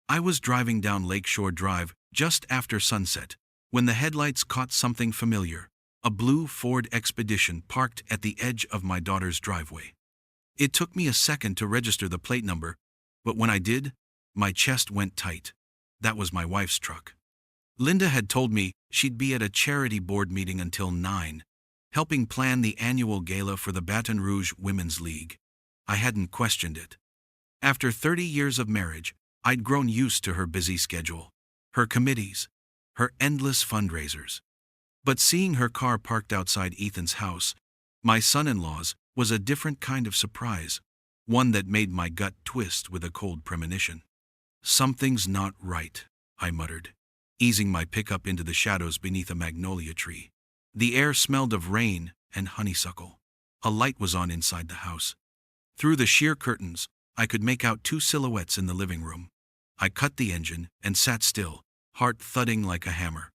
I was driving down Lakeshore Drive just after sunset when the headlights caught something familiar, a blue Ford Expedition parked at the edge of my daughter's driveway. It took me a second to register the plate number, but when I did, my chest went tight. That was my wife's truck. Linda had told me she'd be at a charity board meeting until 9, helping plan the annual gala for the Baton Rouge Women's League. I hadn't questioned it. After 30 years of marriage, I'd grown used to her busy schedule, her committees, her endless fundraisers. But seeing her car parked outside Ethan's house, my son-in-law's, was a different kind of surprise, one that made my gut twist with a cold premonition. "Something's not right," I muttered, easing my pickup into the shadows beneath a magnolia tree. The air smelled of rain and honeysuckle. A light was on inside the house. Through the sheer curtains, I could make out two silhouettes in the living room. I cut the engine and sat still, heart thudding like a hammer.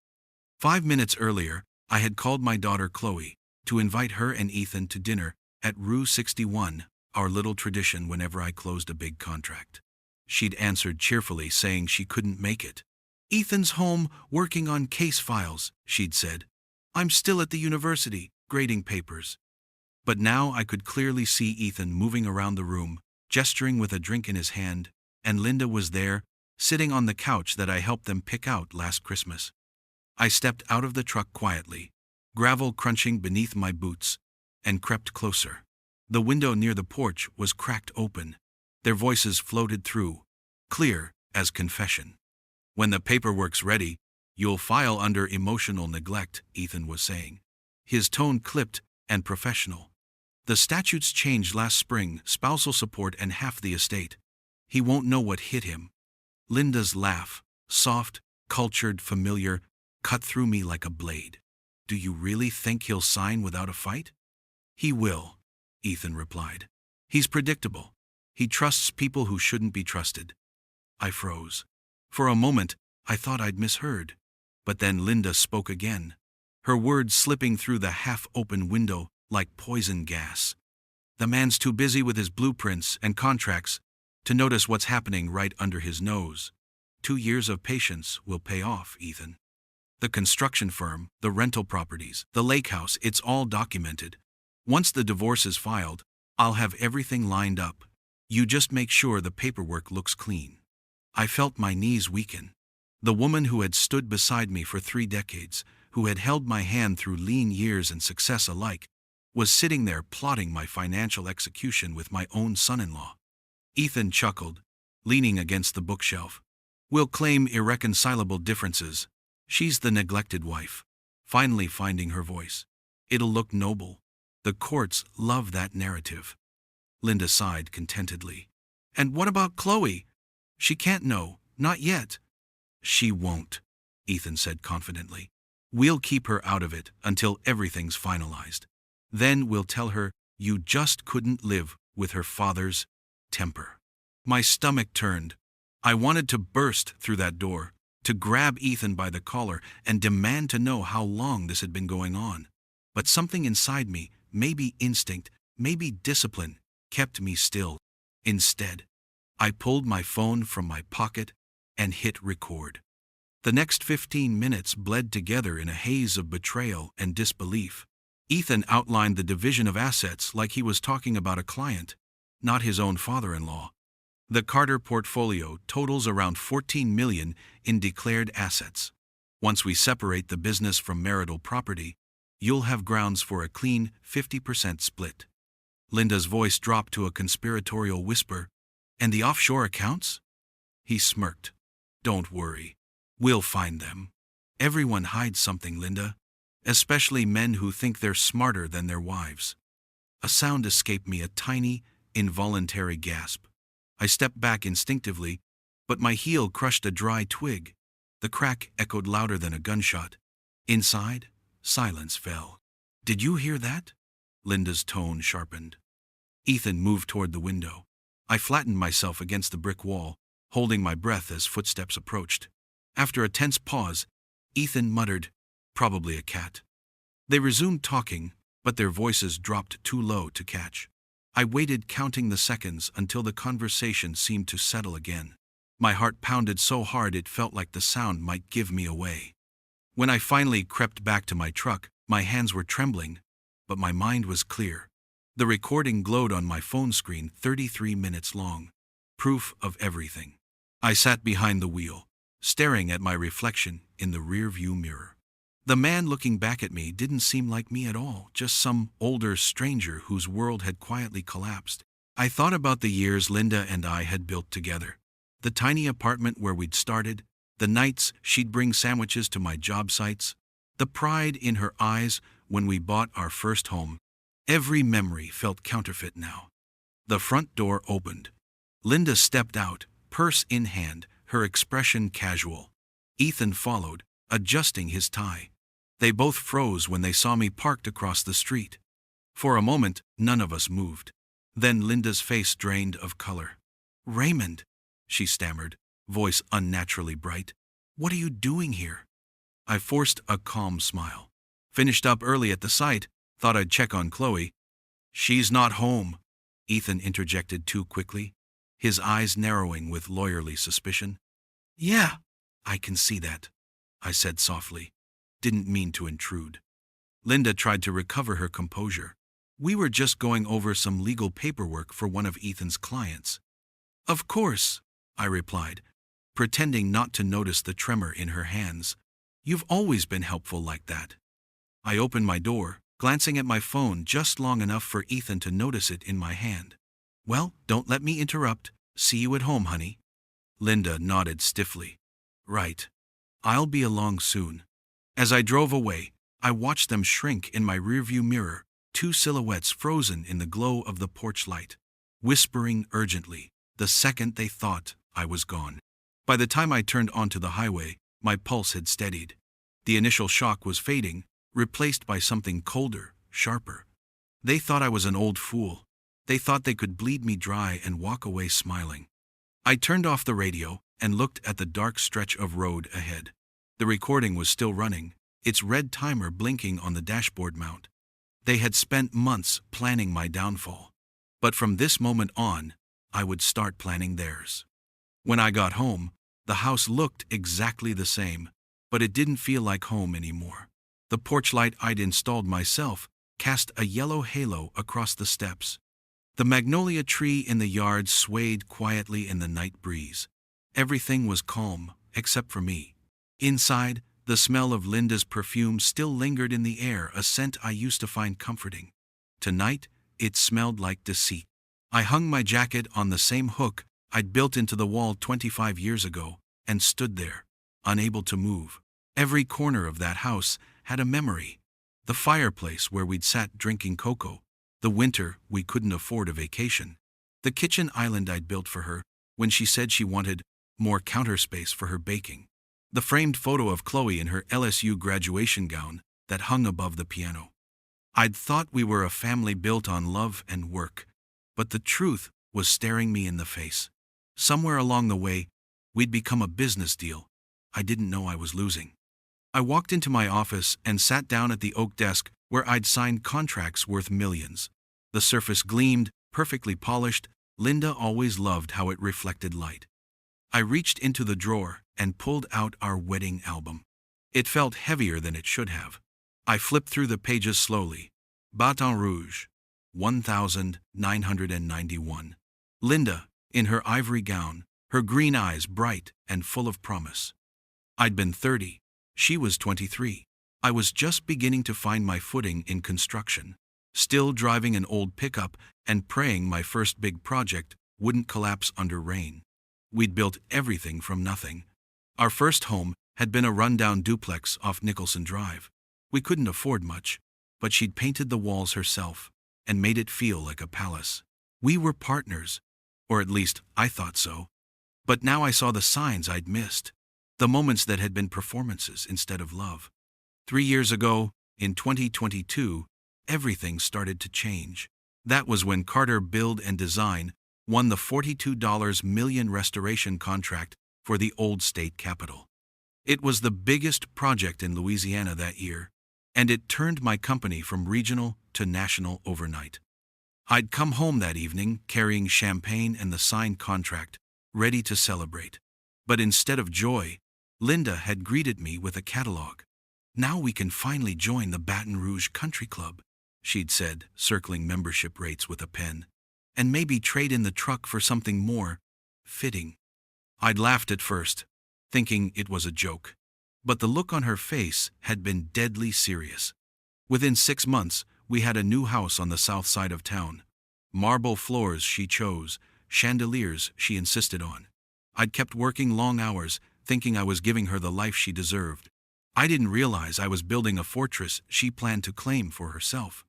5 minutes earlier, I had called my daughter Chloe to invite her and Ethan to dinner at Rue 61, our little tradition whenever I closed a big contract. She'd answered cheerfully, saying she couldn't make it. "Ethan's home working on case files," she'd said. "I'm still at the university, grading papers." But now I could clearly see Ethan moving around the room, gesturing with a drink in his hand, and Linda was there, sitting on the couch that I helped them pick out last Christmas. I stepped out of the truck quietly, gravel crunching beneath my boots, and crept closer. The window near the porch was cracked open. Their voices floated through, clear as confession. "When the paperwork's ready, you'll file under emotional neglect," Ethan was saying. His tone clipped and professional. "The statutes changed last spring, spousal support and half the estate. He won't know what hit him." Linda's laugh, soft, cultured, familiar, cut through me like a blade. "Do you really think he'll sign without a fight?" "He will," Ethan replied. "He's predictable. He trusts people who shouldn't be trusted." I froze. For a moment, I thought I'd misheard. But then Linda spoke again, her words slipping through the half-open window like poison gas. "The man's too busy with his blueprints and contracts to notice what's happening right under his nose. 2 years of patience will pay off, Ethan. The construction firm, the rental properties, the lake house, it's all documented. Once the divorce is filed, I'll have everything lined up. You just make sure the paperwork looks clean." I felt my knees weaken. The woman who had stood beside me for 3 decades, who had held my hand through lean years and success alike, was sitting there plotting my financial execution with my own son-in-law. Ethan chuckled, leaning against the bookshelf. "We'll claim irreconcilable differences. She's the neglected wife, finally finding her voice. It'll look noble. The courts love that narrative." Linda sighed contentedly. "And what about Chloe? She can't know, not yet." "She won't," Ethan said confidently. "We'll keep her out of it until everything's finalized. Then we'll tell her you just couldn't live with her father's temper." My stomach turned. I wanted to burst through that door, to grab Ethan by the collar and demand to know how long this had been going on. But something inside me, maybe instinct, maybe discipline, kept me still. Instead, I pulled my phone from my pocket and hit record. The next 15 minutes bled together in a haze of betrayal and disbelief. Ethan outlined the division of assets like he was talking about a client, not his own father-in-law. The Carter portfolio totals around $14 million in declared assets. Once we separate the business from marital property, you'll have grounds for a clean 50% split. Linda's voice dropped to a conspiratorial whisper. "And the offshore accounts?" He smirked. "Don't worry. We'll find them. Everyone hides something, Linda, especially men who think they're smarter than their wives." A sound escaped me, a tiny, involuntary gasp. I stepped back instinctively, but my heel crushed a dry twig. The crack echoed louder than a gunshot. Inside, silence fell. "Did you hear that?" Linda's tone sharpened. Ethan moved toward the window. I flattened myself against the brick wall, holding my breath as footsteps approached. After a tense pause, Ethan muttered, "Probably a cat." They resumed talking, but their voices dropped too low to catch. I waited, counting the seconds until the conversation seemed to settle again. My heart pounded so hard it felt like the sound might give me away. When I finally crept back to my truck, my hands were trembling, but my mind was clear. The recording glowed on my phone screen, 33 minutes long. Proof of everything. I sat behind the wheel, staring at my reflection in the rearview mirror. The man looking back at me didn't seem like me at all, just some older stranger whose world had quietly collapsed. I thought about the years Linda and I had built together. The tiny apartment where we'd started, the nights she'd bring sandwiches to my job sites, the pride in her eyes when we bought our first home. Every memory felt counterfeit now. The front door opened. Linda stepped out, purse in hand, her expression casual. Ethan followed, adjusting his tie. They both froze when they saw me parked across the street. For a moment, none of us moved. Then Linda's face drained of color. "Raymond," she stammered, voice unnaturally bright. "What are you doing here?" I forced a calm smile. "Finished up early at the site, thought I'd check on Chloe." "She's not home," Ethan interjected too quickly, his eyes narrowing with lawyerly suspicion. "Yeah, I can see that," I said softly. Didn't mean to intrude. Linda tried to recover her composure. "We were just going over some legal paperwork for one of Ethan's clients." "Of course," I replied, pretending not to notice the tremor in her hands. "You've always been helpful like that." I opened my door, glancing at my phone just long enough for Ethan to notice it in my hand. "Well, don't let me interrupt. See you at home, honey." Linda nodded stiffly. "Right. I'll be along soon." As I drove away, I watched them shrink in my rearview mirror, two silhouettes frozen in the glow of the porch light, whispering urgently the second they thought I was gone. By the time I turned onto the highway, my pulse had steadied. The initial shock was fading, replaced by something colder, sharper. They thought I was an old fool. They thought they could bleed me dry and walk away smiling. I turned off the radio and looked at the dark stretch of road ahead. The recording was still running, its red timer blinking on the dashboard mount. They had spent months planning my downfall. But from this moment on, I would start planning theirs. When I got home, the house looked exactly the same, but it didn't feel like home anymore. The porch light I'd installed myself cast a yellow halo across the steps. The magnolia tree in the yard swayed quietly in the night breeze. Everything was calm, except for me. Inside, the smell of Linda's perfume still lingered in the air, a scent I used to find comforting. Tonight, it smelled like deceit. I hung my jacket on the same hook I'd built into the wall 25 years ago, and stood there, unable to move. Every corner of that house had a memory. The fireplace where we'd sat drinking cocoa, the winter we couldn't afford a vacation, the kitchen island I'd built for her when she said she wanted more counter space for her baking, the framed photo of Chloe in her LSU graduation gown that hung above the piano. I'd thought we were a family built on love and work, but the truth was staring me in the face. Somewhere along the way, we'd become a business deal I didn't know I was losing. I walked into my office and sat down at the oak desk where I'd signed contracts worth millions. The surface gleamed, perfectly polished. Linda always loved how it reflected light. I reached into the drawer and pulled out our wedding album. It felt heavier than it should have. I flipped through the pages slowly. Baton Rouge, 1991. Linda, in her ivory gown, her green eyes bright and full of promise. I'd been 30. She was 23. I was just beginning to find my footing in construction, still driving an old pickup and praying my first big project wouldn't collapse under rain. We'd built everything from nothing. Our first home had been a rundown duplex off Nicholson Drive. We couldn't afford much, but she'd painted the walls herself and made it feel like a palace. We were partners, or at least I thought so. But now I saw the signs I'd missed, the moments that had been performances instead of love. 3 years ago, in 2022, everything started to change. That was when Carter Build and Design won the $42 million restoration contract for the old state capitol. It was the biggest project in Louisiana that year, and it turned my company from regional to national overnight. I'd come home that evening carrying champagne and the signed contract, ready to celebrate. But instead of joy, Linda had greeted me with a catalog. "Now we can finally join the Baton Rouge Country Club," she'd said, circling membership rates with a pen. "And maybe trade in the truck for something more fitting." I'd laughed at first, thinking it was a joke. But the look on her face had been deadly serious. Within 6 months, we had a new house on the south side of town. Marble floors she chose, chandeliers she insisted on. I'd kept working long hours, thinking I was giving her the life she deserved. I didn't realize I was building a fortress she planned to claim for herself.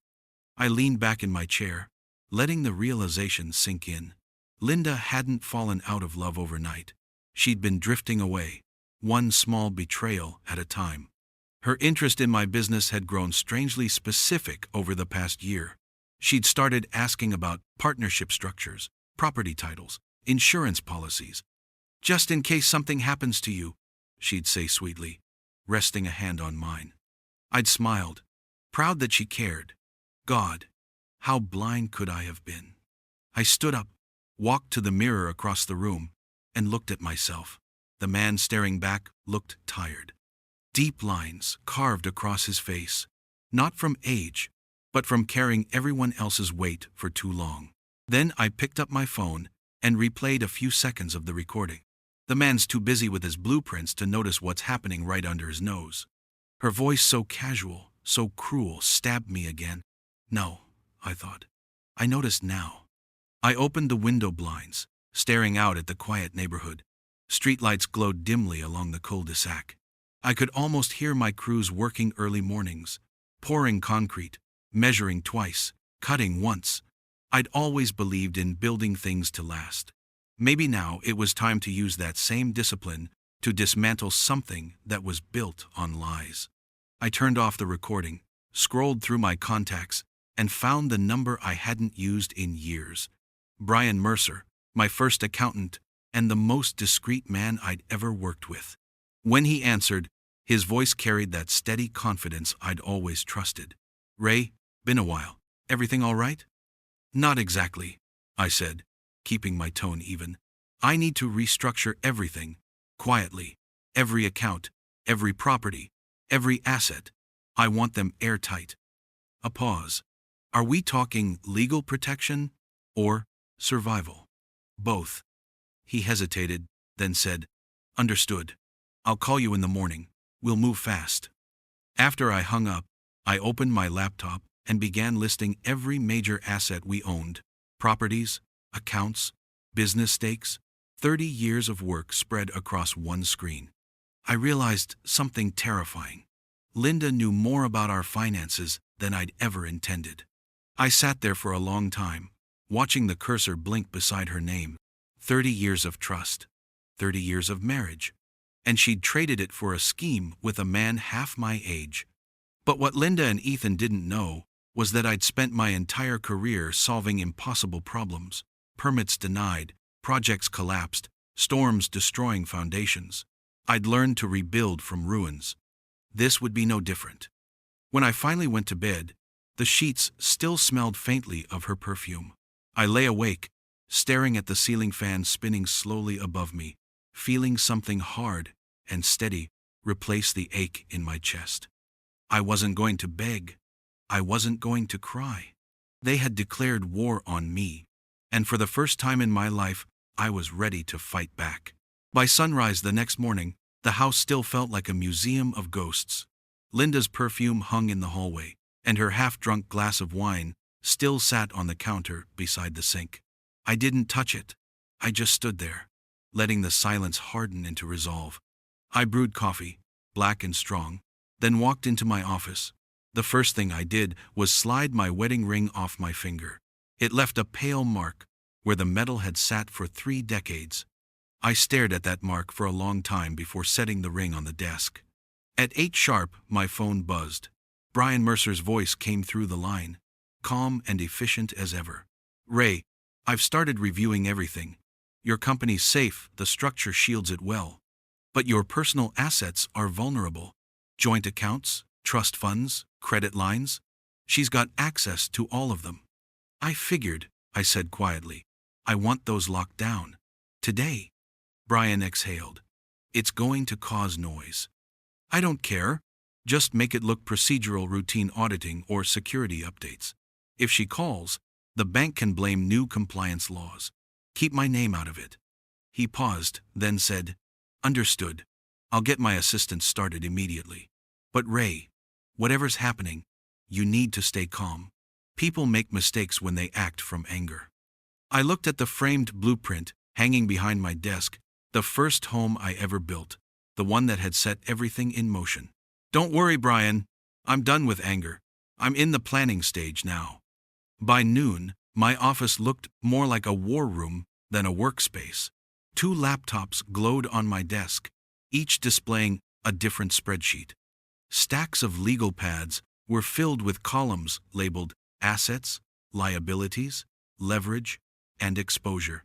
I leaned back in my chair, letting the realization sink in. Linda hadn't fallen out of love overnight. She'd been drifting away, one small betrayal at a time. Her interest in my business had grown strangely specific over the past year. She'd started asking about partnership structures, property titles, insurance policies. "Just in case something happens to you," she'd say sweetly, resting a hand on mine. I'd smiled, proud that she cared. God, how blind could I have been? I stood up, walked to the mirror across the room, and looked at myself. The man staring back looked tired. Deep lines carved across his face, not from age, but from carrying everyone else's weight for too long. Then I picked up my phone and replayed a few seconds of the recording. The man's too busy with his blueprints to notice what's happening right under his nose. Her voice, so casual, so cruel, stabbed me again. No, I thought. I noticed now. I opened the window blinds, staring out at the quiet neighborhood. Streetlights glowed dimly along the cul-de-sac. I could almost hear my crews working early mornings, pouring concrete, measuring twice, cutting once. I'd always believed in building things to last. Maybe now it was time to use that same discipline to dismantle something that was built on lies. I turned off the recording, scrolled through my contacts, and found the number I hadn't used in years. Brian Mercer, my first accountant, and the most discreet man I'd ever worked with. When he answered, his voice carried that steady confidence I'd always trusted. "Ray, been a while. Everything all right?" "Not exactly," I said, keeping my tone even. "I need to restructure everything, quietly. Every account, every property, every asset. I want them airtight." A pause. "Are we talking legal protection or survival?" "Both." He hesitated, then said, "Understood. I'll call you in the morning. We'll move fast." After I hung up, I opened my laptop and began listing every major asset we owned. Properties, accounts, business stakes, 30 years of work spread across one screen. I realized something terrifying. Linda knew more about our finances than I'd ever intended. I sat there for a long time, watching the cursor blink beside her name. 30 years of trust, 30 years of marriage. And she'd traded it for a scheme with a man half my age. But what Linda and Ethan didn't know was that I'd spent my entire career solving impossible problems. Permits denied, projects collapsed, storms destroying foundations. I'd learned to rebuild from ruins. This would be no different. When I finally went to bed, the sheets still smelled faintly of her perfume. I lay awake, staring at the ceiling fan spinning slowly above me, feeling something hard and steady replace the ache in my chest. I wasn't going to beg. I wasn't going to cry. They had declared war on me, and for the first time in my life, I was ready to fight back. By sunrise the next morning, the house still felt like a museum of ghosts. Linda's perfume hung in the hallway, and her half-drunk glass of wine still sat on the counter beside the sink. I didn't touch it. I just stood there, letting the silence harden into resolve. I brewed coffee, black and strong, then walked into my office. The first thing I did was slide my wedding ring off my finger. It left a pale mark where the metal had sat for 3 decades. I stared at that mark for a long time before setting the ring on the desk. At 8 sharp, my phone buzzed. Brian Mercer's voice came through the line, calm and efficient as ever. "Ray, I've started reviewing everything. Your company's safe, the structure shields it well. But your personal assets are vulnerable. Joint accounts, trust funds, credit lines. She's got access to all of them." "I figured," I said quietly. "I want those locked down. Today." Brian exhaled. It's going to cause noise. I don't care. Just make it look procedural routine auditing or security updates. If she calls, the bank can blame new compliance laws. Keep my name out of it. He paused, then said, Understood. I'll get my assistant started immediately. But Ray, whatever's happening, you need to stay calm. People make mistakes when they act from anger. I looked at the framed blueprint hanging behind my desk, the first home I ever built, the one that had set everything in motion. Don't worry, Brian. I'm done with anger. I'm in the planning stage now. By noon, my office looked more like a war room than a workspace. 2 laptops glowed on my desk, each displaying a different spreadsheet. Stacks of legal pads were filled with columns labeled assets, liabilities, leverage, and exposure.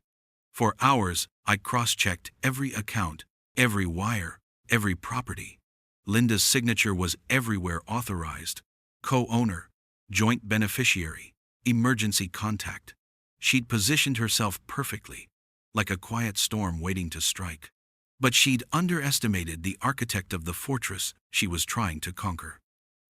For hours, I cross-checked every account, every wire, every property. Linda's signature was everywhere: authorized, co-owner, joint beneficiary, emergency contact. She'd positioned herself perfectly, like a quiet storm waiting to strike. But she'd underestimated the architect of the fortress she was trying to conquer.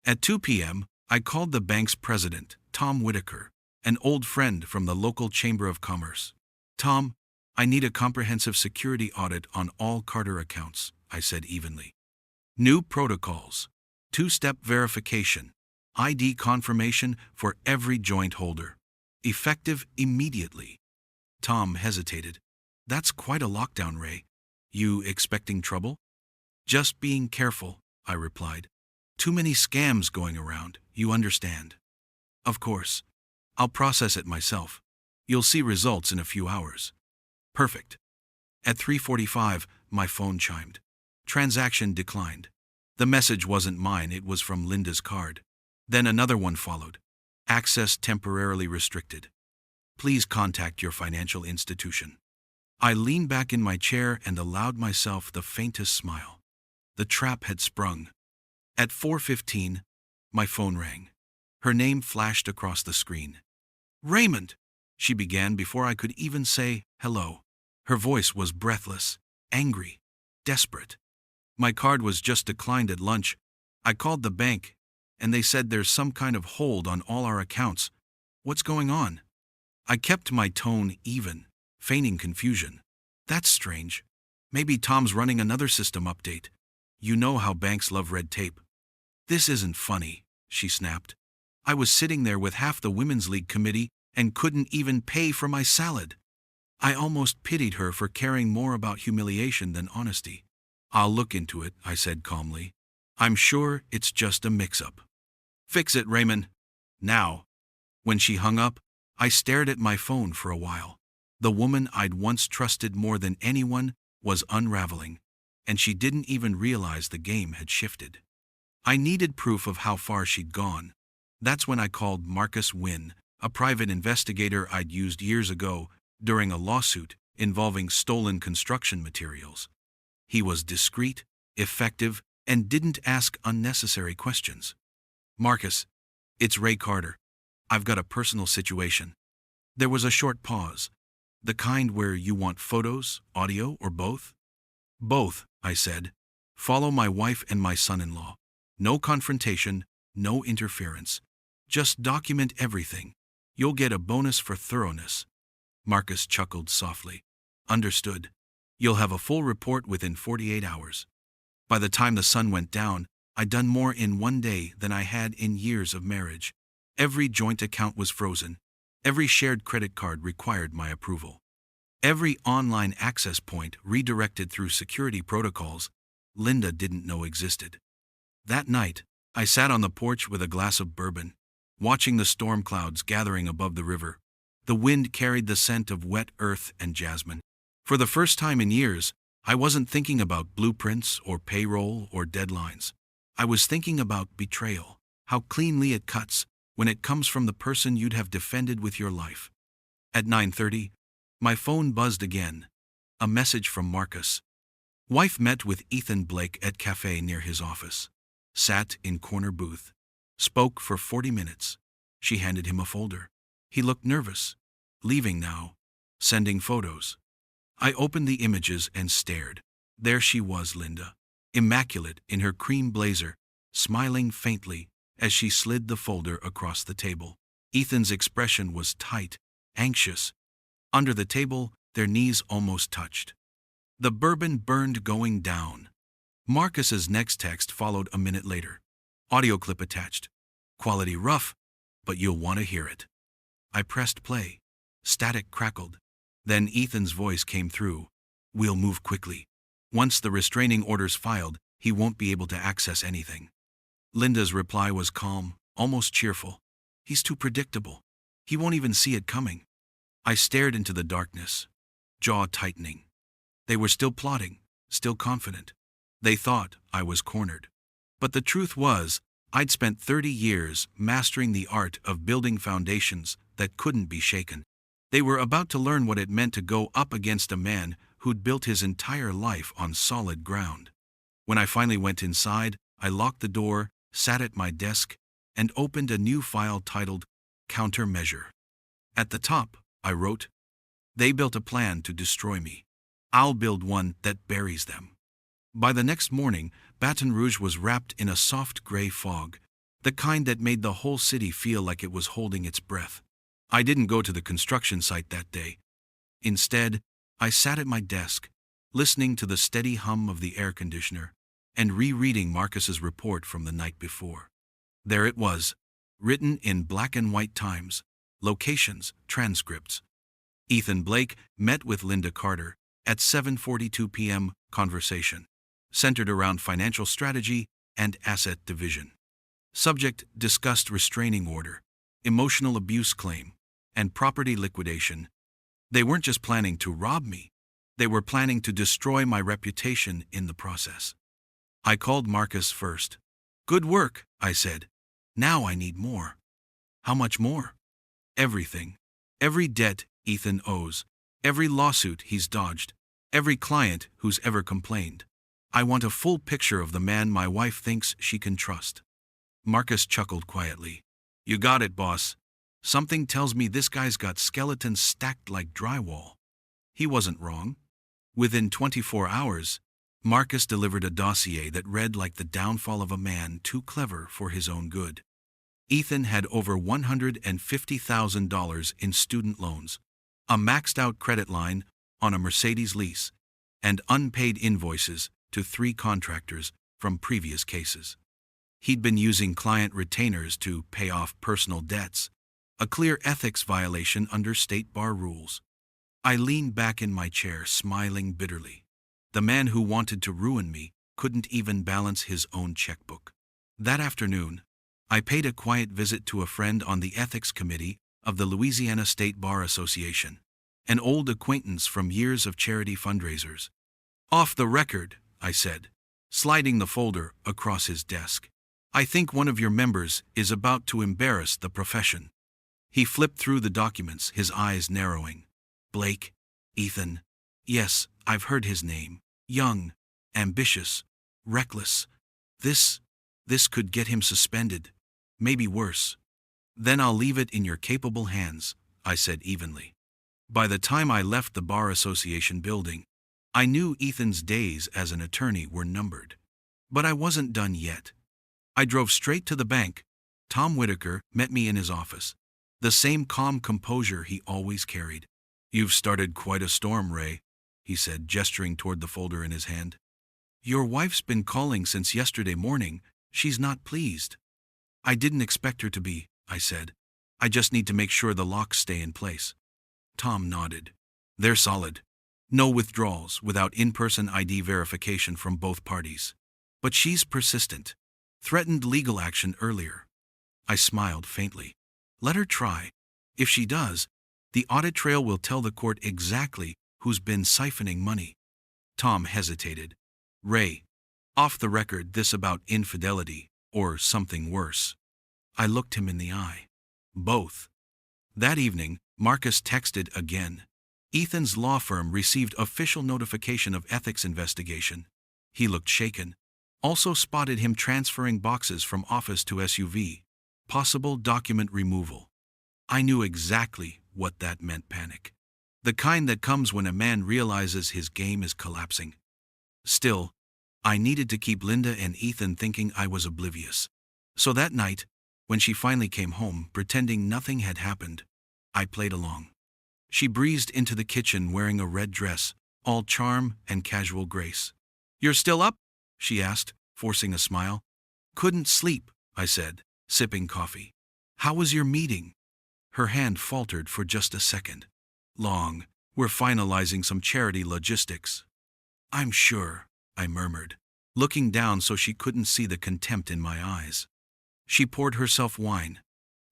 At 2 p.m., I called the bank's president, Tom Whitaker, an old friend from the local Chamber of Commerce. Tom, I need a comprehensive security audit on all Carter accounts, I said evenly. New protocols, 2-step verification, ID confirmation for every joint holder. Effective immediately. Tom hesitated. That's quite a lockdown, Ray. You expecting trouble? Just being careful, I replied. Too many scams going around, you understand. Of course. I'll process it myself. You'll see results in a few hours. Perfect. At 3:45, my phone chimed. Transaction declined. The message wasn't mine, it was from Linda's card. Then another one followed. Access temporarily restricted. Please contact your financial institution. I leaned back in my chair and allowed myself the faintest smile. The trap had sprung. At 4:15, my phone rang. Her name flashed across the screen. Raymond, she began before I could even say hello. Her voice was breathless, angry, desperate. My card was just declined at lunch. I called the bank, and they said there's some kind of hold on all our accounts. What's going on? I kept my tone even, feigning confusion. That's strange. Maybe Tom's running another system update. You know how banks love red tape. This isn't funny, she snapped. I was sitting there with half the Women's League committee and couldn't even pay for my salad. I almost pitied her for caring more about humiliation than honesty. I'll look into it, I said calmly. I'm sure it's just a mix-up. Fix it, Raymond. Now. When she hung up, I stared at my phone for a while. The woman I'd once trusted more than anyone was unraveling, and she didn't even realize the game had shifted. I needed proof of how far she'd gone. That's when I called Marcus Wynn, a private investigator I'd used years ago during a lawsuit involving stolen construction materials. He was discreet, effective, and didn't ask unnecessary questions. Marcus, it's Ray Carter. I've got a personal situation. There was a short pause. The kind where you want photos, audio, or both? Both, I said. Follow my wife and my son-in-law. No confrontation, no interference. Just document everything. You'll get a bonus for thoroughness. Marcus chuckled softly. Understood. You'll have a full report within 48 hours. By the time the sun went down, I'd done more in one day than I had in years of marriage. Every joint account was frozen. Every shared credit card required my approval. Every online access point redirected through security protocols Linda didn't know existed. That night, I sat on the porch with a glass of bourbon, watching the storm clouds gathering above the river. The wind carried the scent of wet earth and jasmine. For the first time in years, I wasn't thinking about blueprints or payroll or deadlines. I was thinking about betrayal, how cleanly it cuts when it comes from the person you'd have defended with your life. At 9:30, my phone buzzed again. A message from Marcus. Wife met with Ethan Blake at cafe near his office. Sat in corner booth. Spoke for 40 minutes. She handed him a folder. He looked nervous. Leaving now. Sending photos. I opened the images and stared. There she was, Linda, immaculate in her cream blazer, smiling faintly as she slid the folder across the table. Ethan's expression was tight, anxious. Under the table, their knees almost touched. The bourbon burned going down. Marcus's next text followed a minute later. Audio clip attached. Quality rough, but you'll want to hear it. I pressed play. Static crackled. Then Ethan's voice came through. We'll move quickly. Once the restraining order's filed, he won't be able to access anything. Linda's reply was calm, almost cheerful. He's too predictable. He won't even see it coming. I stared into the darkness, jaw tightening. They were still plotting, still confident. They thought I was cornered. But the truth was, I'd spent 30 years mastering the art of building foundations that couldn't be shaken. They were about to learn what it meant to go up against a man who'd built his entire life on solid ground. When I finally went inside, I locked the door, sat at my desk, and opened a new file titled Countermeasure. At the top, I wrote, "They built a plan to destroy me. I'll build one that buries them." By the next morning, Baton Rouge was wrapped in a soft gray fog, the kind that made the whole city feel like it was holding its breath. I didn't go to the construction site that day. Instead, I sat at my desk, listening to the steady hum of the air conditioner, and rereading Marcus's report from the night before. There it was, written in black and white times, locations, transcripts. Ethan Blake met with Linda Carter at 7:42 p.m. Conversation, centered around financial strategy and asset division. Subject discussed restraining order, emotional abuse claim, and property liquidation. They weren't just planning to rob me. They were planning to destroy my reputation in the process. I called Marcus first. "Good work," I said. "Now I need more." "How much more?" "Everything. Every debt Ethan owes. Every lawsuit he's dodged. Every client who's ever complained. I want a full picture of the man my wife thinks she can trust." Marcus chuckled quietly. "You got it, boss. Something tells me this guy's got skeletons stacked like drywall." He wasn't wrong. Within 24 hours, Marcus delivered a dossier that read like the downfall of a man too clever for his own good. Ethan had over $150,000 in student loans, a maxed-out credit line on a Mercedes lease, and unpaid invoices to 3 contractors from previous cases. He'd been using client retainers to pay off personal debts, a clear ethics violation under state bar rules. I leaned back in my chair, smiling bitterly. The man who wanted to ruin me couldn't even balance his own checkbook. That afternoon, I paid a quiet visit to a friend on the ethics committee of the Louisiana State Bar Association, an old acquaintance from years of charity fundraisers. "Off the record," I said, sliding the folder across his desk. "I think one of your members is about to embarrass the profession." He flipped through the documents, his eyes narrowing. "Blake? Ethan? Yes, I've heard his name. Young, ambitious, reckless. This could get him suspended. Maybe worse." "Then I'll leave it in your capable hands," I said evenly. By the time I left the Bar Association building, I knew Ethan's days as an attorney were numbered. But I wasn't done yet. I drove straight to the bank. Tom Whitaker met me in his office, the same calm composure he always carried. "You've started quite a storm, Ray," he said, gesturing toward the folder in his hand. "Your wife's been calling since yesterday morning. She's not pleased." "I didn't expect her to be," I said. "I just need to make sure the locks stay in place." Tom nodded. "They're solid. No withdrawals without in-person ID verification from both parties. But she's persistent. Threatened legal action earlier." I smiled faintly. "Let her try. If she does, the audit trail will tell the court exactly who's been siphoning money." Tom hesitated. "Ray, off the record, this about infidelity, or something worse?" I looked him in the eye. "Both." That evening, Marcus texted again. Ethan's law firm received official notification of ethics investigation. He looked shaken. Also spotted him transferring boxes from office to SUV. Possible document removal. I knew exactly what that meant: panic. The kind that comes when a man realizes his game is collapsing. Still, I needed to keep Linda and Ethan thinking I was oblivious. So that night, when she finally came home, pretending nothing had happened, I played along. She breezed into the kitchen wearing a red dress, all charm and casual grace. "You're still up?" she asked, forcing a smile. "Couldn't sleep," I said, sipping coffee. "How was your meeting?" Her hand faltered for just a second. "Long. We're finalizing some charity logistics." "I'm sure," I murmured, looking down so she couldn't see the contempt in my eyes. She poured herself wine,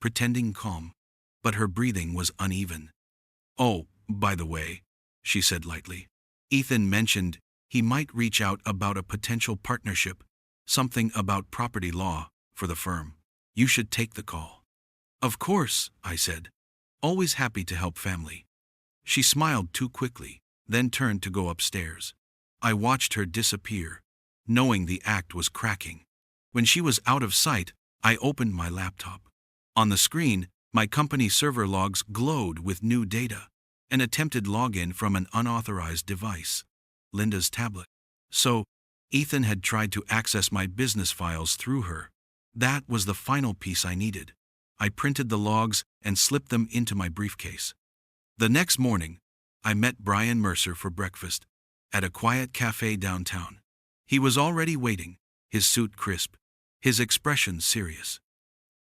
pretending calm, but her breathing was uneven. "Oh, by the way," she said lightly, "Ethan mentioned he might reach out about a potential partnership, something about property law, for the firm. You should take the call." "Of course," I said, always happy to help family. She smiled too quickly, then turned to go upstairs. I watched her disappear, knowing the act was cracking. When she was out of sight, I opened my laptop. On the screen, my company server logs glowed with new data, an attempted login from an unauthorized device, Linda's tablet. So, Ethan had tried to access my business files through her. That was the final piece I needed. I printed the logs and slipped them into my briefcase. The next morning, I met Brian Mercer for breakfast at a quiet cafe downtown. He was already waiting, his suit crisp, his expression serious.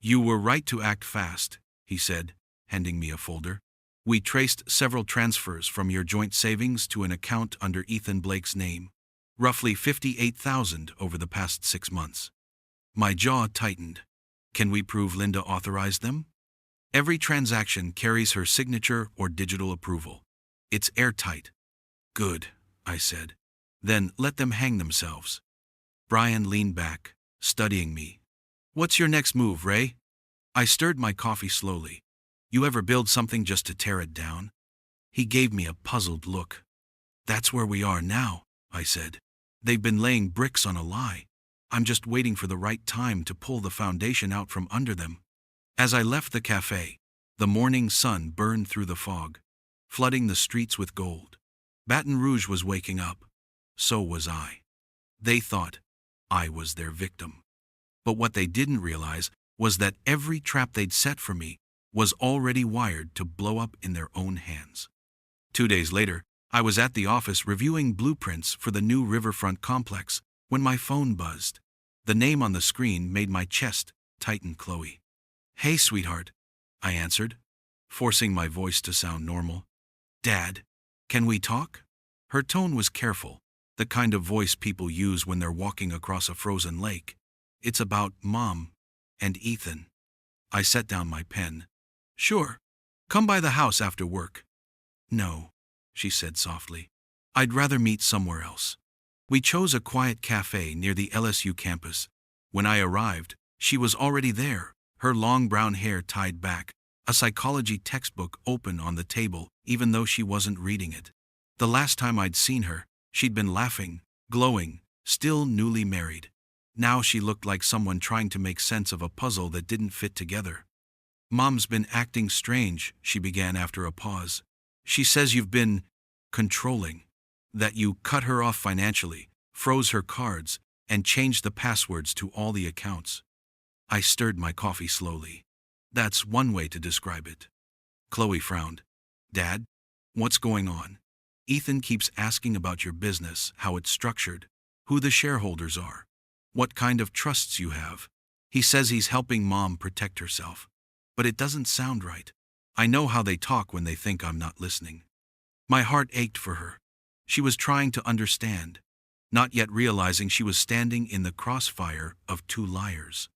"You were right to act fast," he said, handing me a folder. "We traced several transfers from your joint savings to an account under Ethan Blake's name, roughly $58,000 over the past 6 months." My jaw tightened. "Can we prove Linda authorized them?" "Every transaction carries her signature or digital approval. It's airtight." "Good," I said. "Then let them hang themselves." Brian leaned back, studying me. "What's your next move, Ray?" I stirred my coffee slowly. "You ever build something just to tear it down?" He gave me a puzzled look. "That's where we are now," I said. "They've been laying bricks on a lie. I'm just waiting for the right time to pull the foundation out from under them." As I left the cafe, the morning sun burned through the fog, flooding the streets with gold. Baton Rouge was waking up. So was I. They thought I was their victim. But what they didn't realize was that every trap they'd set for me was already wired to blow up in their own hands. 2 days later, I was at the office reviewing blueprints for the new riverfront complex when my phone buzzed. The name on the screen made my chest tighten. "Chloe." "Hey, sweetheart," I answered, forcing my voice to sound normal. "Dad, can we talk?" Her tone was careful, the kind of voice people use when they're walking across a frozen lake. "It's about Mom and Ethan." I set down my pen. "Sure. Come by the house after work." "No," she said softly. "I'd rather meet somewhere else." We chose a quiet cafe near the LSU campus. When I arrived, she was already there, her long brown hair tied back, a psychology textbook open on the table, even though she wasn't reading it. The last time I'd seen her, she'd been laughing, glowing, still newly married. Now she looked like someone trying to make sense of a puzzle that didn't fit together. "Mom's been acting strange," she began after a pause. "She says you've been controlling, that you cut her off financially, froze her cards, and changed the passwords to all the accounts." I stirred my coffee slowly. "That's one way to describe it." Chloe frowned. "Dad, what's going on? Ethan keeps asking about your business, how it's structured, who the shareholders are, what kind of trusts you have. He says he's helping Mom protect herself. But it doesn't sound right. I know how they talk when they think I'm not listening." My heart ached for her. She was trying to understand, not yet realizing she was standing in the crossfire of 2 liars.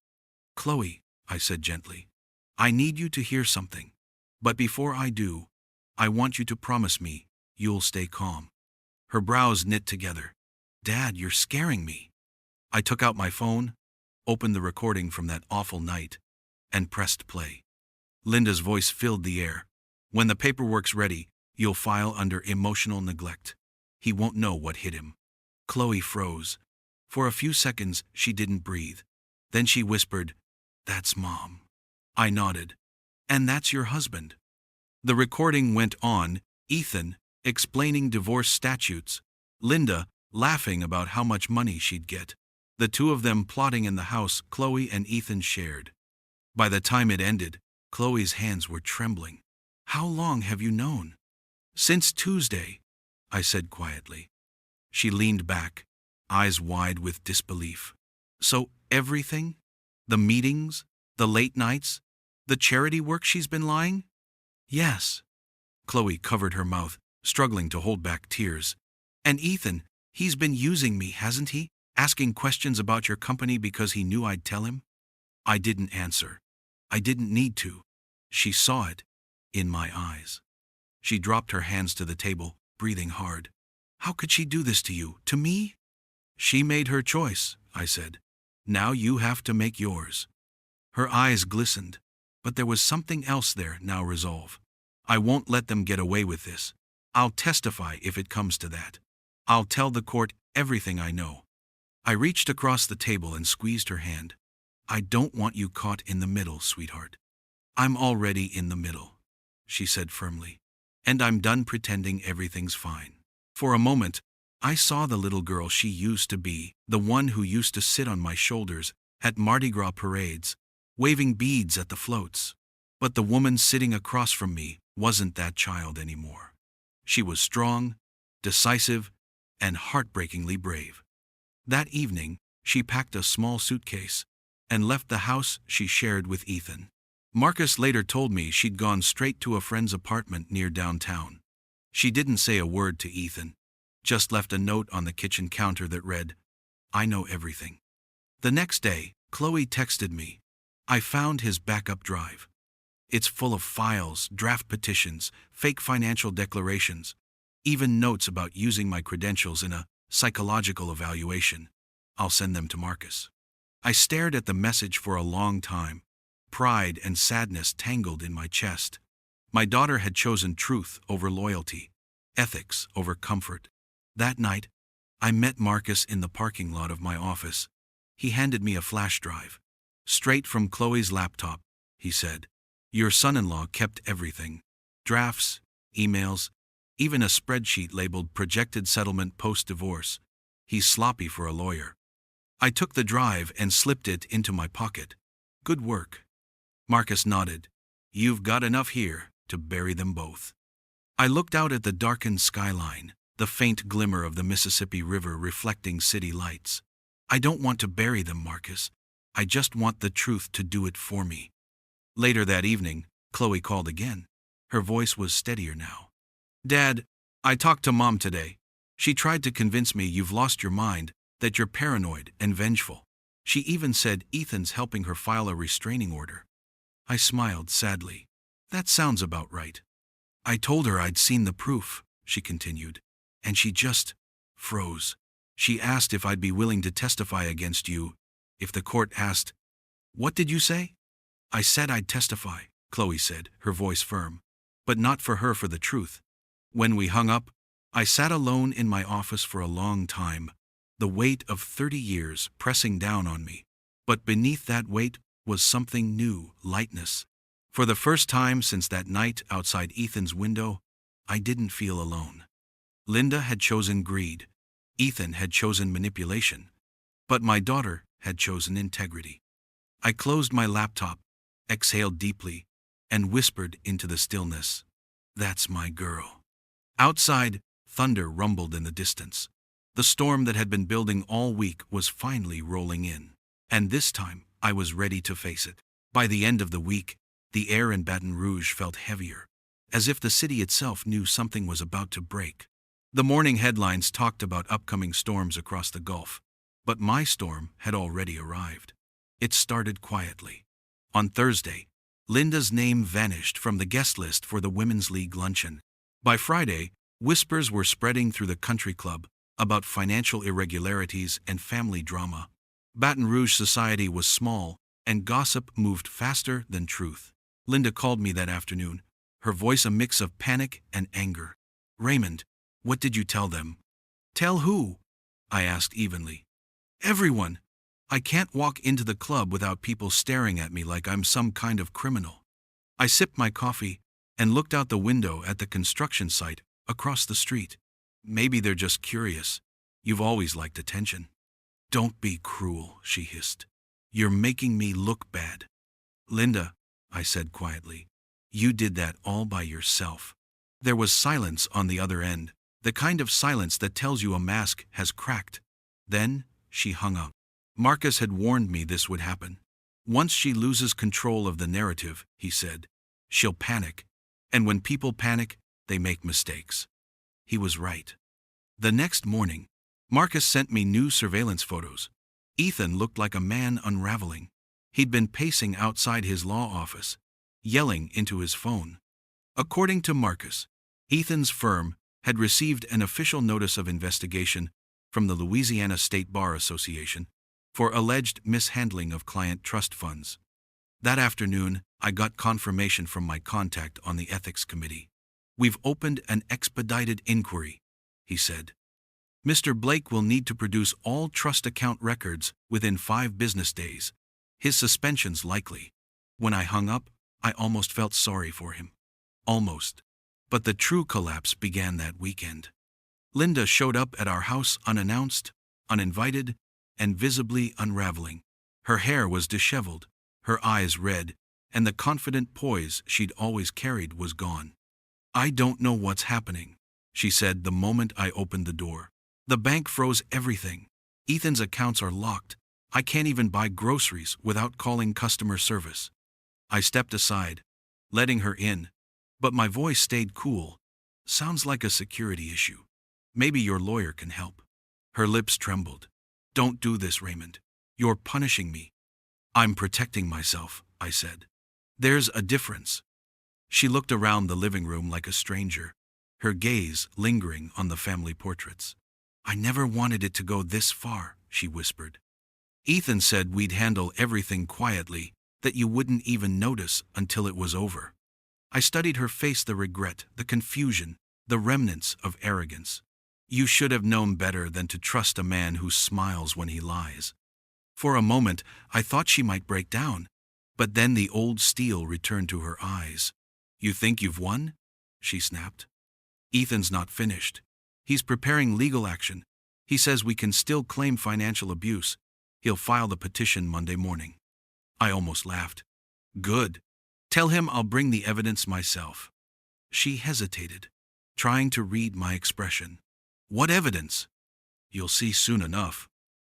"Chloe," I said gently, "I need you to hear something. But before I do, I want you to promise me you'll stay calm." Her brows knit together. "Dad, you're scaring me." I took out my phone, opened the recording from that awful night, and pressed play. Linda's voice filled the air. "When the paperwork's ready, you'll file under emotional neglect. He won't know what hit him." Chloe froze. For a few seconds, she didn't breathe. Then she whispered, "That's Mom." I nodded. "And that's your husband." The recording went on, Ethan explaining divorce statutes, Linda laughing about how much money she'd get. The two of them plotting in the house Chloe and Ethan shared. By the time it ended, Chloe's hands were trembling. "How long have you known?" "Since Tuesday," I said quietly. She leaned back, eyes wide with disbelief. "So everything? The meetings? The late nights? The charity work she's been lying?" "Yes." Chloe covered her mouth, struggling to hold back tears. "And Ethan, he's been using me, hasn't he? Asking questions about your company because he knew I'd tell him?" I didn't answer. I didn't need to. She saw it in my eyes. She dropped her hands to the table, breathing hard. "How could she do this to you, to me?" "She made her choice," I said. "Now you have to make yours." Her eyes glistened, but there was something else there now. Resolve. "I won't let them get away with this. I'll testify if it comes to that. I'll tell the court everything I know." I reached across the table and squeezed her hand. "I don't want you caught in the middle, sweetheart." "I'm already in the middle," she said firmly. "And I'm done pretending everything's fine." For a moment, I saw the little girl she used to be, the one who used to sit on my shoulders at Mardi Gras parades, waving beads at the floats. But the woman sitting across from me wasn't that child anymore. She was strong, decisive, and heartbreakingly brave. That evening, she packed a small suitcase and left the house she shared with Ethan. Marcus later told me she'd gone straight to a friend's apartment near downtown. She didn't say a word to Ethan, just left a note on the kitchen counter that read, "I know everything." The next day, Chloe texted me. "I found his backup drive. It's full of files, draft petitions, fake financial declarations, even notes about using my credentials in a psychological evaluation. I'll send them to Marcus." I stared at the message for a long time. Pride and sadness tangled in my chest. My daughter had chosen truth over loyalty, ethics over comfort. That night, I met Marcus in the parking lot of my office. He handed me a flash drive. "Straight from Chloe's laptop," he said. "Your son-in-law kept everything. Drafts, emails, even a spreadsheet labeled projected settlement post-divorce. He's sloppy for a lawyer." I took the drive and slipped it into my pocket. "Good work." Marcus nodded. "You've got enough here to bury them both." I looked out at the darkened skyline, the faint glimmer of the Mississippi River reflecting city lights. "I don't want to bury them, Marcus. I just want the truth to do it for me." Later that evening, Chloe called again. Her voice was steadier now. "Dad, I talked to Mom today. She tried to convince me you've lost your mind, that you're paranoid and vengeful. She even said Ethan's helping her file a restraining order." I smiled sadly. "That sounds about right." "I told her I'd seen the proof," she continued, "and she just froze. She asked if I'd be willing to testify against you, if the court asked." "What did you say?" "I said I'd testify," Chloe said, her voice firm. "But not for her, for the truth." When we hung up, I sat alone in my office for a long time, the weight of 30 years pressing down on me. But beneath that weight was something new, lightness. For the first time since that night outside Ethan's window, I didn't feel alone. Linda had chosen greed. Ethan had chosen manipulation. But my daughter had chosen integrity. I closed my laptop, exhaled deeply, and whispered into the stillness, "That's my girl." Outside, thunder rumbled in the distance. The storm that had been building all week was finally rolling in. And this time, I was ready to face it. By the end of the week, the air in Baton Rouge felt heavier, as if the city itself knew something was about to break. The morning headlines talked about upcoming storms across the Gulf, but my storm had already arrived. It started quietly. On Thursday, Linda's name vanished from the guest list for the Women's League luncheon. By Friday, whispers were spreading through the country club about financial irregularities and family drama. Baton Rouge society was small, and gossip moved faster than truth. Linda called me that afternoon, her voice a mix of panic and anger. "Raymond, what did you tell them?" "Tell who?" I asked evenly. "Everyone. I can't walk into the club without people staring at me like I'm some kind of criminal." I sipped my coffee and looked out the window at the construction site across the street. "Maybe they're just curious. You've always liked attention. Don't be cruel, she hissed. You're making me look bad. Linda, I said quietly, you did that all by yourself. There was silence on the other end, the kind of silence that tells you a mask has cracked. Then, she hung up. Marcus had warned me this would happen. Once she loses control of the narrative, he said, she'll panic. And when people panic, they make mistakes. He was right. The next morning, Marcus sent me new surveillance photos. Ethan looked like a man unraveling. He'd been pacing outside his law office, yelling into his phone. According to Marcus, Ethan's firm had received an official notice of investigation from the Louisiana State Bar Association for alleged mishandling of client trust funds. That afternoon, I got confirmation from my contact on the ethics committee. We've opened an expedited inquiry, he said. Mr. Blake will need to produce all trust account records within 5 business days. His suspension's likely. When I hung up, I almost felt sorry for him. Almost. But the true collapse began that weekend. Linda showed up at our house unannounced, uninvited, and visibly unraveling. Her hair was disheveled, her eyes red, and the confident poise she'd always carried was gone. I don't know what's happening, she said the moment I opened the door. The bank froze everything. Ethan's accounts are locked. I can't even buy groceries without calling customer service. I stepped aside, letting her in, but my voice stayed cool. Sounds like a security issue. Maybe your lawyer can help. Her lips trembled. Don't do this, Raymond. You're punishing me. I'm protecting myself, I said. There's a difference. She looked around the living room like a stranger, her gaze lingering on the family portraits. I never wanted it to go this far, she whispered. Ethan said we'd handle everything quietly, that you wouldn't even notice until it was over. I studied her face, the regret, the confusion, the remnants of arrogance. You should have known better than to trust a man who smiles when he lies. For a moment, I thought she might break down, but then the old steel returned to her eyes. You think you've won? She snapped. Ethan's not finished. He's preparing legal action. He says we can still claim financial abuse. He'll file the petition Monday morning. I almost laughed. Good. Tell him I'll bring the evidence myself. She hesitated, trying to read my expression. What evidence? You'll see soon enough.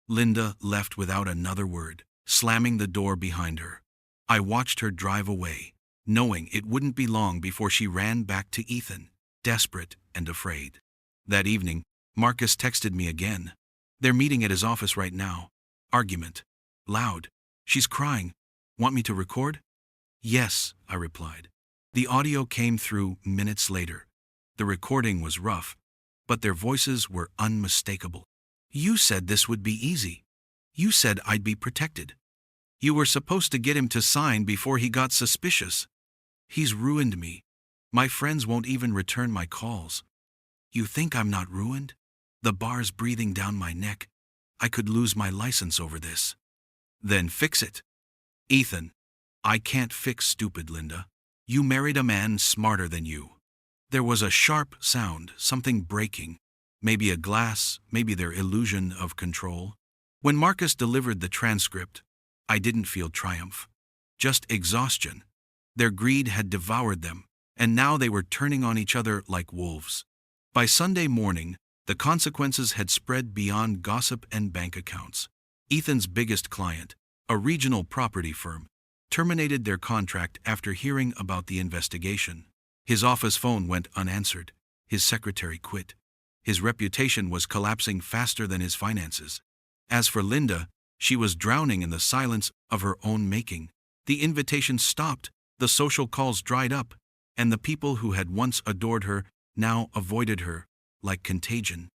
Linda left without another word, slamming the door behind her. I watched her drive away, knowing it wouldn't be long before she ran back to Ethan, desperate and afraid. That evening, Marcus texted me again. They're meeting at his office right now. Argument. Loud. She's crying. Want me to record? Yes, I replied. The audio came through minutes later. The recording was rough, but their voices were unmistakable. You said this would be easy. You said I'd be protected. You were supposed to get him to sign before he got suspicious. He's ruined me. My friends won't even return my calls. You think I'm not ruined? The bar's breathing down my neck. I could lose my license over this. Then fix it. Ethan, I can't fix stupid, Linda. You married a man smarter than you. There was a sharp sound, something breaking. Maybe a glass, maybe their illusion of control. When Marcus delivered the transcript, I didn't feel triumph. Just exhaustion. Their greed had devoured them, and now they were turning on each other like wolves. By Sunday morning, the consequences had spread beyond gossip and bank accounts. Ethan's biggest client, a regional property firm, terminated their contract after hearing about the investigation. His office phone went unanswered. His secretary quit. His reputation was collapsing faster than his finances. As for Linda, she was drowning in the silence of her own making. The invitations stopped, the social calls dried up, and the people who had once adored her now avoided her, like contagion.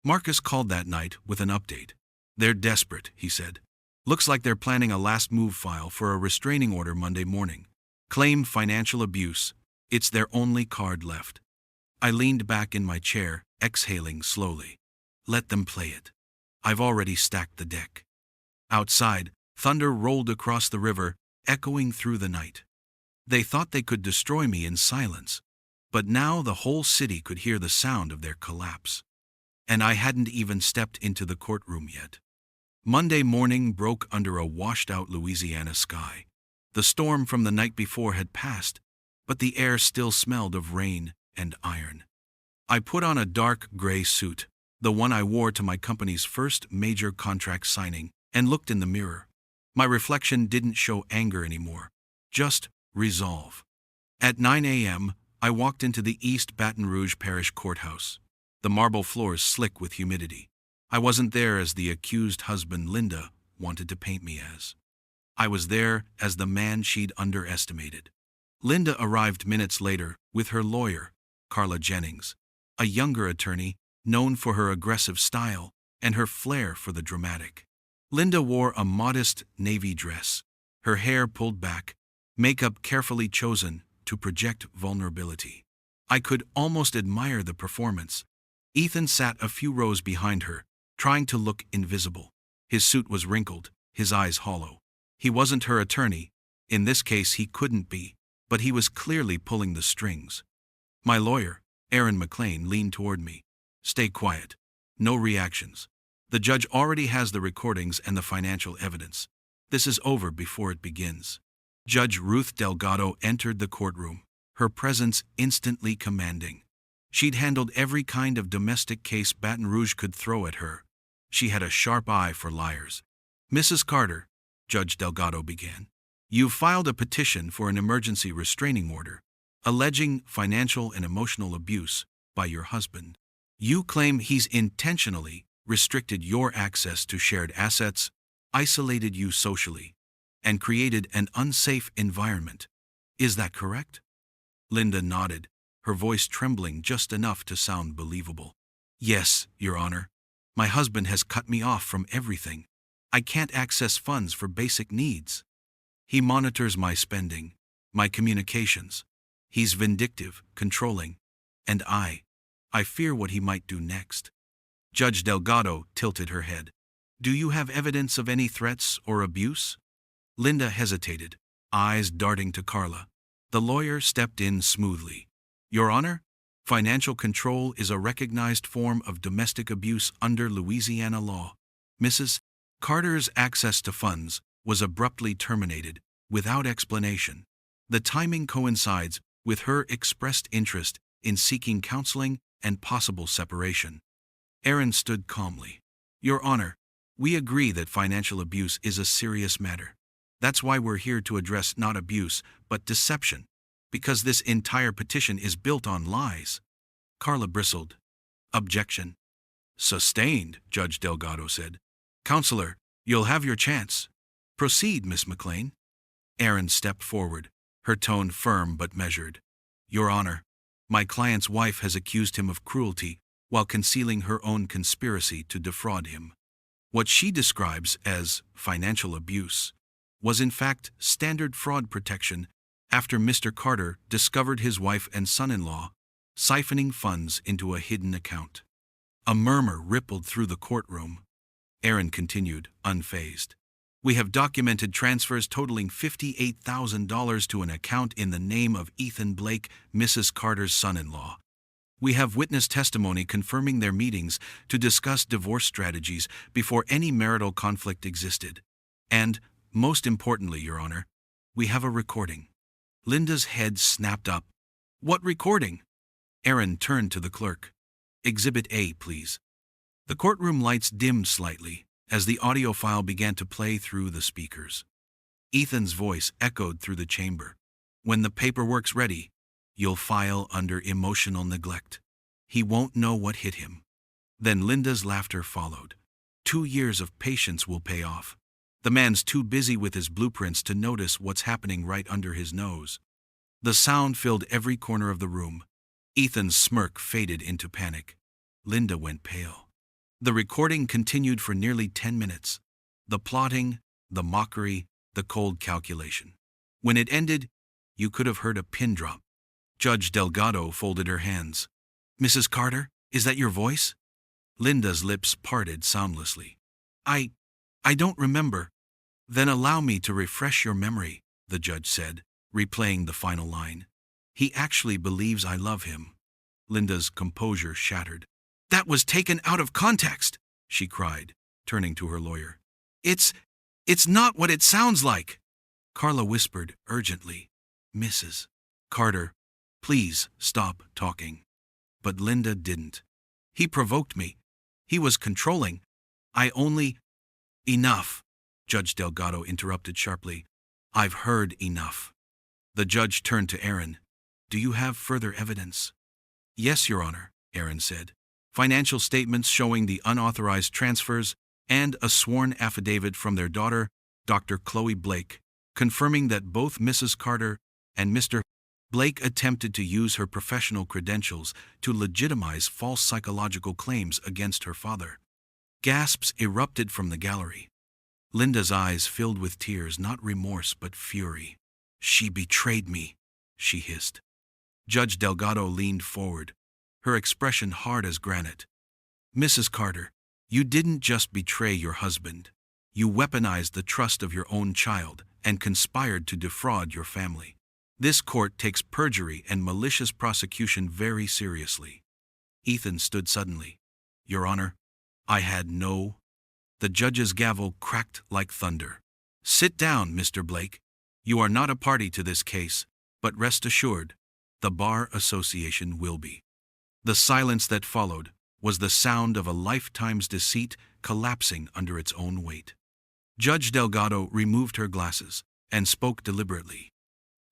Marcus called that night with an update. They're desperate, he said. Looks like they're planning a last move file for a restraining order Monday morning. Claim financial abuse. It's their only card left. I leaned back in my chair, exhaling slowly. Let them play it. I've already stacked the deck. Outside, thunder rolled across the river, echoing through the night. They thought they could destroy me in silence, but now the whole city could hear the sound of their collapse. and I hadn't even stepped into the courtroom yet. Monday morning broke under a washed-out Louisiana sky. The storm from the night before had passed, but the air still smelled of rain and iron. I put on a dark gray suit, the one I wore to my company's first major contract signing, and looked in the mirror. My reflection didn't show anger anymore, just resolve. At 9 a.m., I walked into the East Baton Rouge Parish Courthouse, the marble floors slick with humidity. I wasn't there as the accused husband Linda wanted to paint me as. I was there as the man she'd underestimated. Linda arrived minutes later with her lawyer, Carla Jennings, a younger attorney known for her aggressive style and her flair for the dramatic. Linda wore a modest navy dress, her hair pulled back, makeup carefully chosen to project vulnerability. I could almost admire the performance. Ethan sat a few rows behind her, trying to look invisible. His suit was wrinkled, his eyes hollow. He wasn't her attorney. In this case, he couldn't be, but he was clearly pulling the strings. My lawyer, Aaron McLean, leaned toward me. "Stay quiet. No reactions. The judge already has the recordings and the financial evidence. This is over before it begins." Judge Ruth Delgado entered the courtroom, her presence instantly commanding. She'd handled every kind of domestic case Baton Rouge could throw at her. She had a sharp eye for liars. "Mrs. Carter," Judge Delgado began, "you've filed a petition for an emergency restraining order, alleging financial and emotional abuse by your husband. You claim he's intentionally restricted your access to shared assets, isolated you socially, and created an unsafe environment. Is that correct?" Linda nodded, her voice trembling just enough to sound believable. "Yes, Your Honor. My husband has cut me off from everything. I can't access funds for basic needs. He monitors my spending, my communications. He's vindictive, controlling, and I fear what he might do next." Judge Delgado tilted her head. "Do you have evidence of any threats or abuse?" Linda hesitated, eyes darting to Carla. The lawyer stepped in smoothly. "Your Honor, financial control is a recognized form of domestic abuse under Louisiana law. Mrs. Carter's access to funds was abruptly terminated, without explanation. The timing coincides with her expressed interest in seeking counseling and possible separation." Aaron stood calmly. "Your Honor, we agree that financial abuse is a serious matter. That's why we're here to address not abuse, but deception, because this entire petition is built on lies." Carla bristled. "Objection." "Sustained," Judge Delgado said. "Counselor, you'll have your chance. Proceed, Miss McLean." Aaron stepped forward, her tone firm but measured. "Your Honor, my client's wife has accused him of cruelty while concealing her own conspiracy to defraud him. What she describes as financial abuse was in fact standard fraud protection after Mr. Carter discovered his wife and son-in-law siphoning funds into a hidden account." A murmur rippled through the courtroom. Aaron continued, unfazed. "We have documented transfers totaling $58,000 to an account in the name of Ethan Blake, Mrs. Carter's son-in-law. We have witness testimony confirming their meetings to discuss divorce strategies before any marital conflict existed. And, most importantly, Your Honor, we have a recording." Linda's head snapped up. "What recording?" Aaron turned to the clerk. "Exhibit A, please." The courtroom lights dimmed slightly as the audio file began to play through the speakers. Ethan's voice echoed through the chamber. "When the paperwork's ready, you'll file under emotional neglect. He won't know what hit him." Then Linda's laughter followed. 2 years of patience will pay off. The man's too busy with his blueprints to notice what's happening right under his nose. The sound filled every corner of the room. Ethan's smirk faded into panic. Linda went pale. The recording continued for nearly 10 minutes. The plotting, the mockery, the cold calculation. When it ended, you could have heard a pin drop. Judge Delgado folded her hands. "Mrs. Carter, is that your voice?" Linda's lips parted soundlessly. I don't remember." "Then allow me to refresh your memory," the judge said, replaying the final line. "He actually believes I love him." Linda's composure shattered. That was taken out of context, she cried, turning to her lawyer. It's not what it sounds like. Carla whispered urgently. Mrs. Carter, please stop talking. But Linda didn't. He provoked me. He was controlling. I only... Enough, Judge Delgado interrupted sharply. I've heard enough. The judge turned to Aaron. Do you have further evidence? Yes, Your Honor, Aaron said. Financial statements showing the unauthorized transfers and a sworn affidavit from their daughter, Dr. Chloe Blake, confirming that both Mrs. Carter and Mr. Blake attempted to use her professional credentials to legitimize false psychological claims against her father. Gasps erupted from the gallery. Linda's eyes filled with tears, not remorse but fury. She betrayed me, she hissed. Judge Delgado leaned forward, her expression hard as granite. Mrs. Carter, you didn't just betray your husband. You weaponized the trust of your own child and conspired to defraud your family. This court takes perjury and malicious prosecution very seriously. Ethan stood suddenly. Your Honor, I had no... The judge's gavel cracked like thunder. Sit down, Mr. Blake. You are not a party to this case, but rest assured, the Bar Association will be. The silence that followed was the sound of a lifetime's deceit collapsing under its own weight. Judge Delgado removed her glasses and spoke deliberately.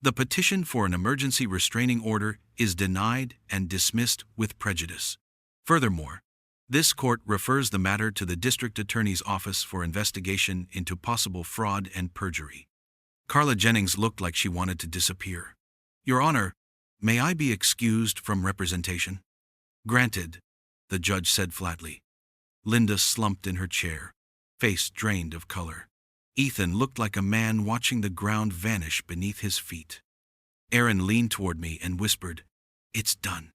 The petition for an emergency restraining order is denied and dismissed with prejudice. Furthermore, this court refers the matter to the District Attorney's Office for investigation into possible fraud and perjury. Carla Jennings looked like she wanted to disappear. Your Honor, may I be excused from representation? Granted, the judge said flatly. Linda slumped in her chair, face drained of color. Ethan looked like a man watching the ground vanish beneath his feet. Aaron leaned toward me and whispered, It's done.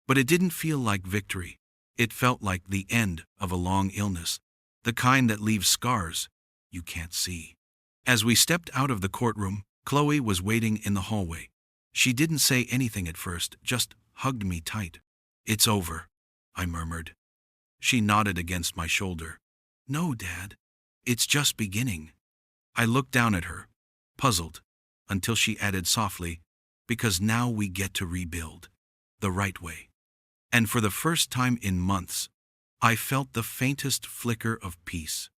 But it didn't feel like victory. It felt like the end of a long illness, the kind that leaves scars you can't see. As we stepped out of the courtroom, Chloe was waiting in the hallway. She didn't say anything at first, just hugged me tight. It's over, I murmured. She nodded against my shoulder. No, Dad. It's just beginning. I looked down at her, puzzled, until she added softly, because now we get to rebuild. The right way. And for the first time in months, I felt the faintest flicker of peace.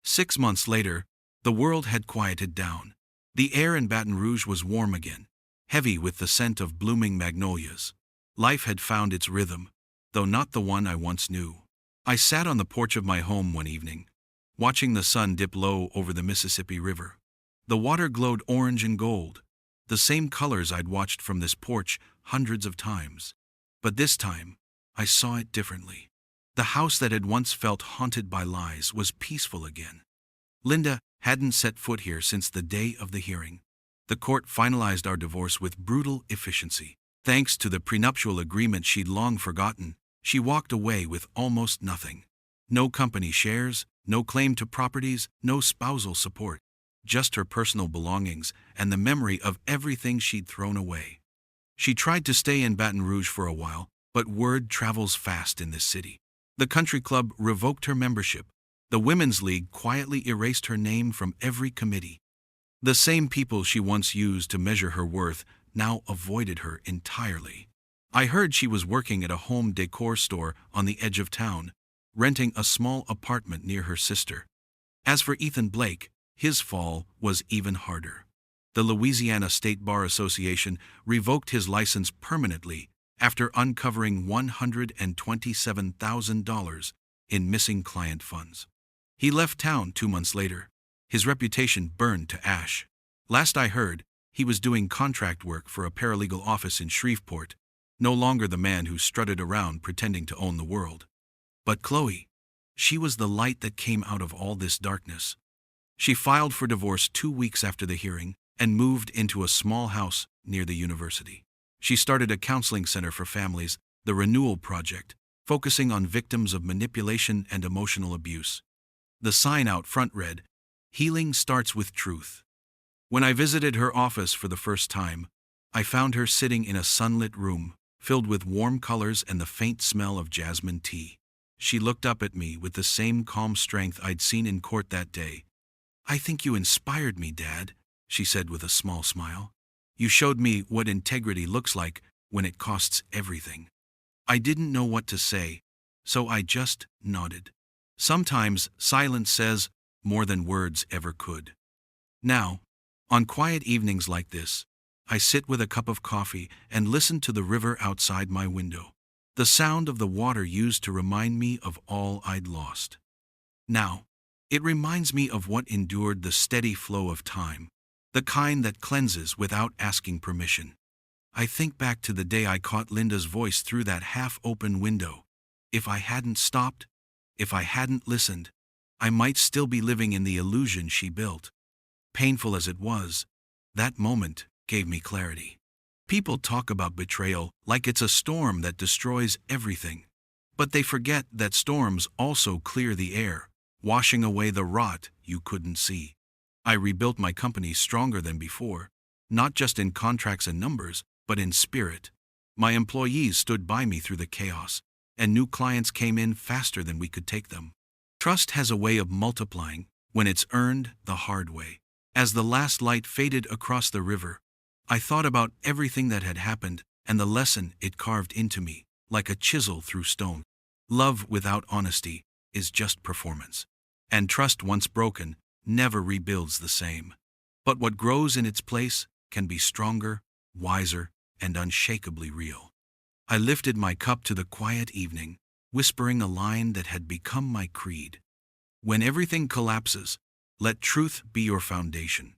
6 months later, the world had quieted down. The air in Baton Rouge was warm again, heavy with the scent of blooming magnolias. Life had found its rhythm, though not the one I once knew. I sat on the porch of my home one evening, watching the sun dip low over the Mississippi River. The water glowed orange and gold, the same colors I'd watched from this porch hundreds of times. But this time, I saw it differently. The house that had once felt haunted by lies was peaceful again. Linda hadn't set foot here since the day of the hearing. The court finalized our divorce with brutal efficiency. Thanks to the prenuptial agreement she'd long forgotten, she walked away with almost nothing. No company shares, no claim to properties, no spousal support. Just her personal belongings and the memory of everything she'd thrown away. She tried to stay in Baton Rouge for a while, but word travels fast in this city. The country club revoked her membership. The Women's League quietly erased her name from every committee. The same people she once used to measure her worth now avoided her entirely. I heard she was working at a home decor store on the edge of town, renting a small apartment near her sister. As for Ethan Blake, his fall was even harder. The Louisiana State Bar Association revoked his license permanently after uncovering $127,000 in missing client funds. He left town 2 months later, his reputation burned to ash. Last I heard, he was doing contract work for a paralegal office in Shreveport, no longer the man who strutted around pretending to own the world. But Chloe, she was the light that came out of all this darkness. She filed for divorce 2 weeks after the hearing and moved into a small house near the university. She started a counseling center for families, the Renewal Project, focusing on victims of manipulation and emotional abuse. The sign out front read, "Healing starts with truth." When I visited her office for the first time, I found her sitting in a sunlit room, filled with warm colors and the faint smell of jasmine tea. She looked up at me with the same calm strength I'd seen in court that day. "I think you inspired me, Dad," she said with a small smile. "You showed me what integrity looks like when it costs everything." I didn't know what to say, so I just nodded. Sometimes silence says more than words ever could. Now, on quiet evenings like this, I sit with a cup of coffee and listen to the river outside my window. The sound of the water used to remind me of all I'd lost. Now, it reminds me of what endured the steady flow of time, the kind that cleanses without asking permission. I think back to the day I caught Linda's voice through that half-open window. If I hadn't stopped, if I hadn't listened, I might still be living in the illusion she built. Painful as it was, that moment gave me clarity. People talk about betrayal like it's a storm that destroys everything. But they forget that storms also clear the air, washing away the rot you couldn't see. I rebuilt my company stronger than before, not just in contracts and numbers, but in spirit. My employees stood by me through the chaos, and new clients came in faster than we could take them. Trust has a way of multiplying when it's earned the hard way. As the last light faded across the river, I thought about everything that had happened and the lesson it carved into me, like a chisel through stone. Love without honesty is just performance. And trust once broken never rebuilds the same. But what grows in its place can be stronger, wiser, and unshakably real. I lifted my cup to the quiet evening, whispering a line that had become my creed. When everything collapses, let truth be your foundation.